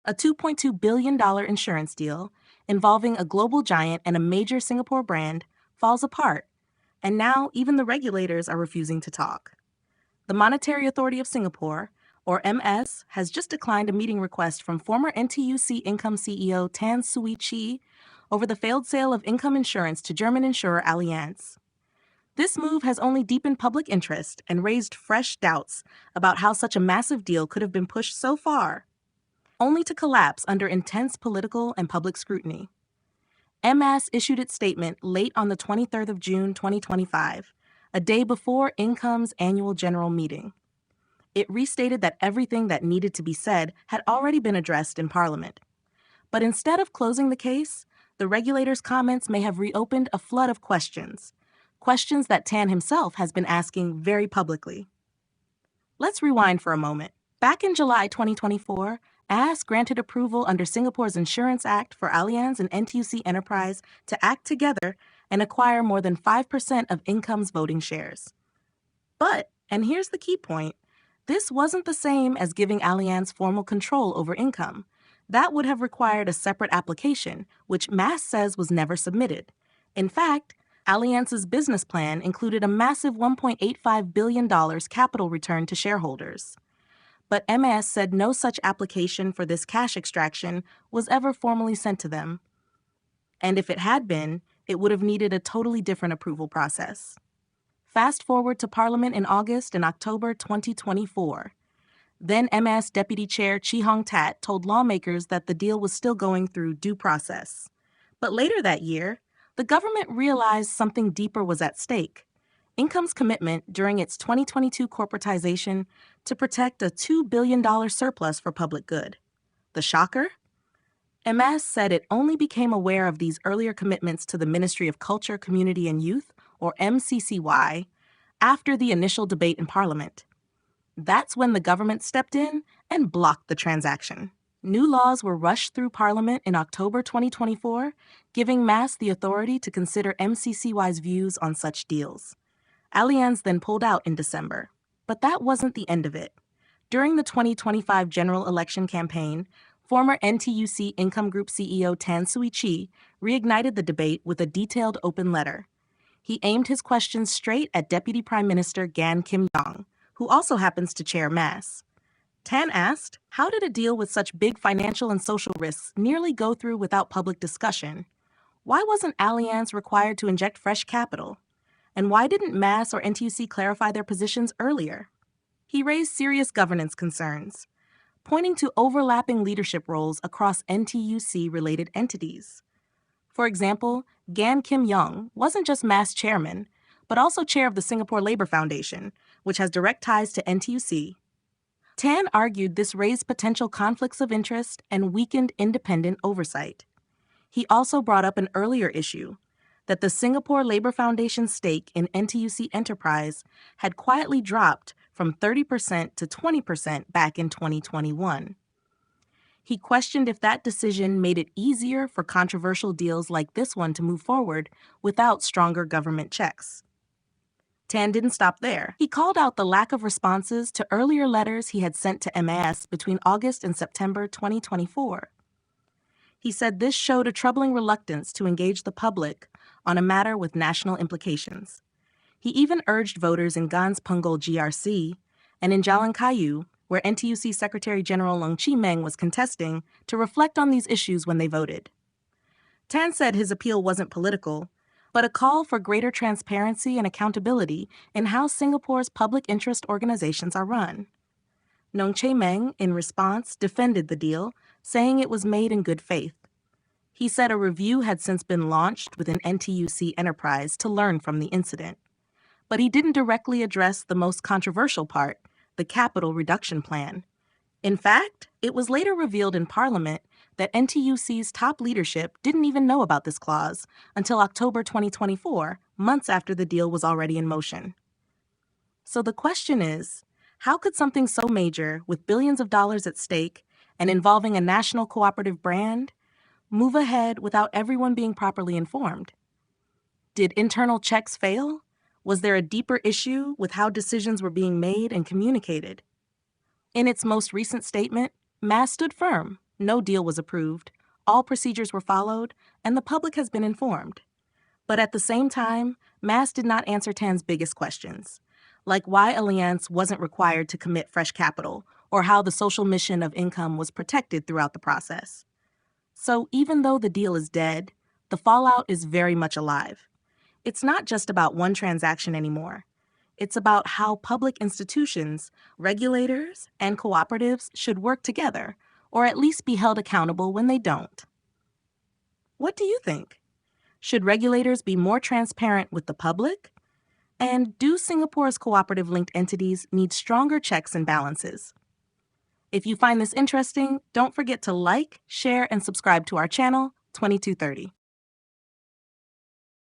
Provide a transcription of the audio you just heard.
A $2.2 billion insurance deal involving a global giant and a major Singapore brand falls apart, and now even the regulators are refusing to talk. The Monetary Authority of Singapore, or MS, has just declined a meeting request from former NTUC Income CEO Tan Chieh over the failed sale of income insurance to German insurer Allianz. This move has only deepened public interest and raised fresh doubts about how such a massive deal could have been pushed so far, only to collapse under intense political and public scrutiny. MS issued its statement late on the 23rd of June 2025, a day before Income's annual general meeting. It restated that everything that needed to be said had already been addressed in Parliament. But instead of closing the case, the regulator's comments may have reopened a flood of questions that Tan himself has been asking very publicly. Let's rewind for a moment. Back in July 2024, AS granted approval under Singapore's Insurance Act for Allianz and NTUC Enterprise to act together and acquire more than 5% of Income's voting shares. But, and here's the key point, this wasn't the same as giving Allianz formal control over Income. That would have required a separate application, which MAS says was never submitted. In fact, Allianz's business plan included a massive $1.85 billion capital return to shareholders. But MS said no such application for this cash extraction was ever formally sent to them. And if it had been, it would have needed a totally different approval process. Fast forward to Parliament in August and October 2024. Then MS Deputy Chair Chieh told lawmakers that the deal was still going through due process. But later that year, the government realized something deeper was at stake. Income's commitment during its 2022 corporatization to protect a $2 billion surplus for public good. The shocker? MS said it only became aware of these earlier commitments to the Ministry of Culture, Community and Youth, or MCCY, after the initial debate in Parliament. That's when the government stepped in and blocked the transaction. New laws were rushed through Parliament in October 2024, giving MAS the authority to consider MCCY's views on such deals. Allianz then pulled out in December. But that wasn't the end of it. During the 2025 general election campaign, former NTUC Income Group CEO Tan Chieh reignited the debate with a detailed open letter. He aimed his questions straight at Deputy Prime Minister Gan Kim Yong, who also happens to chair MAS. Tan asked, how did a deal with such big financial and social risks nearly go through without public discussion? Why wasn't Allianz required to inject fresh capital? And why didn't MAS or NTUC clarify their positions earlier? He raised serious governance concerns, pointing to overlapping leadership roles across NTUC-related entities. For example, Gan Kim Yong wasn't just MAS chairman, but also chair of the Singapore Labour Foundation, which has direct ties to NTUC. Tan argued this raised potential conflicts of interest and weakened independent oversight. He also brought up an earlier issue, that the Singapore Labour Foundation's stake in NTUC Enterprise had quietly dropped from 30% to 20% back in 2021. He questioned if that decision made it easier for controversial deals like this one to move forward without stronger government checks. Tan didn't stop there. He called out the lack of responses to earlier letters he had sent to MAS between August and September 2024. He said this showed a troubling reluctance to engage the public on a matter with national implications. He even urged voters in Gans Punggol GRC and in Jalan Kayu, where NTUC Secretary General Leung Chee Meng was contesting, to reflect on these issues when they voted. Tan said his appeal wasn't political, but a call for greater transparency and accountability in how Singapore's public interest organizations are run. Leung Chee Meng, in response, defended the deal, saying it was made in good faith. He said a review had since been launched within NTUC Enterprise to learn from the incident. But he didn't directly address the most controversial part, the capital reduction plan. In fact, it was later revealed in Parliament that NTUC's top leadership didn't even know about this clause until October 2024, months after the deal was already in motion. So the question is, how could something so major, with billions of dollars at stake and involving a national cooperative brand, move ahead without everyone being properly informed? Did internal checks fail? Was there a deeper issue with how decisions were being made and communicated? In its most recent statement, MAS stood firm. No deal was approved, all procedures were followed, and the public has been informed. But at the same time, Mass did not answer Tan's biggest questions, like why Allianz wasn't required to commit fresh capital or how the social mission of income was protected throughout the process. So even though the deal is dead, the fallout is very much alive. It's not just about one transaction anymore. It's about how public institutions, regulators, and cooperatives should work together, or at least be held accountable when they don't. What do you think? Should regulators be more transparent with the public? And do Singapore's cooperative-linked entities need stronger checks and balances? If you find this interesting, don't forget to like, share, and subscribe to our channel, 2230.